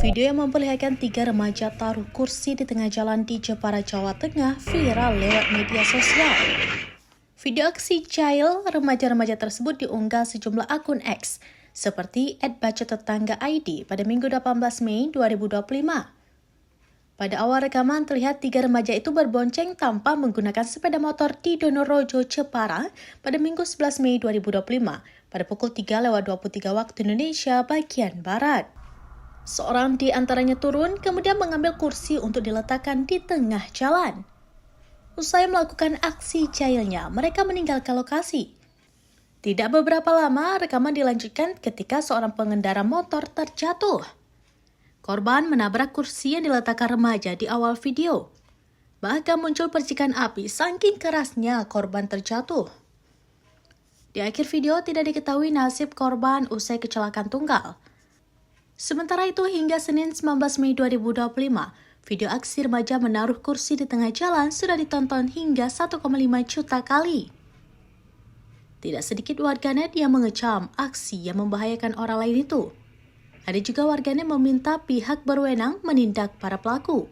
Video yang memperlihatkan 3 remaja taruh kursi di tengah jalan di Jepara, Jawa Tengah viral lewat media sosial. Video aksi jahil remaja-remaja tersebut diunggah sejumlah akun X, seperti @bacatetangga.id pada Minggu 18 Mei 2025. Pada awal rekaman terlihat 3 remaja itu berbonceng tanpa menggunakan sepeda motor di Donorejo, Jepara pada Minggu 11 Mei 2025 pada pukul 3:23 waktu Indonesia bagian Barat. Seorang di antaranya turun kemudian mengambil kursi untuk diletakkan di tengah jalan. Usai melakukan aksi jahilnya, mereka meninggalkan lokasi. Tidak beberapa lama, rekaman dilanjutkan ketika seorang pengendara motor terjatuh. Korban menabrak kursi yang diletakkan remaja di awal video. Bahkan muncul percikan api saking kerasnya korban terjatuh. Di akhir video tidak diketahui nasib korban usai kecelakaan tunggal. Sementara itu hingga Senin 19 Mei 2025, video aksi remaja menaruh kursi di tengah jalan sudah ditonton hingga 1,5 juta kali. Tidak sedikit warganet yang mengecam aksi yang membahayakan orang lain itu. Ada juga warganet meminta pihak berwenang menindak para pelaku.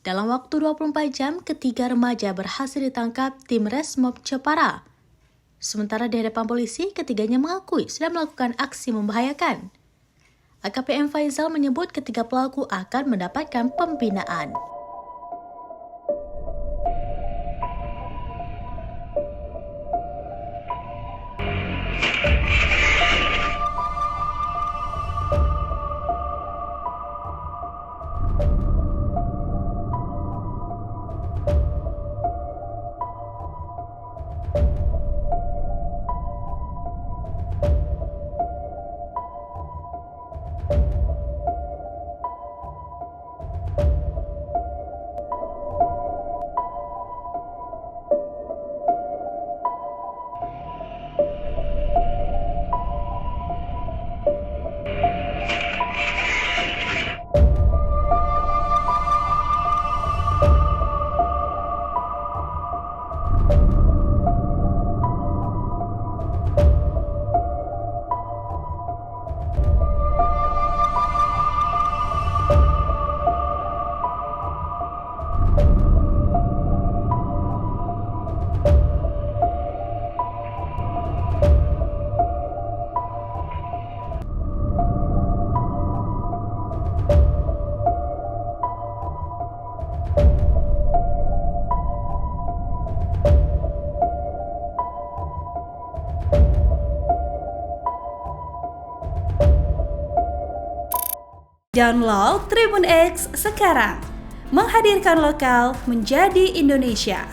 Dalam waktu 24 jam, ketiga remaja berhasil ditangkap tim Resmob Jepara. Sementara di hadapan polisi, ketiganya mengakui sudah melakukan aksi membahayakan. AKP M. Faizal menyebut ketiga pelaku akan mendapatkan pembinaan. Download Tribun X sekarang, menghadirkan lokal menjadi Indonesia.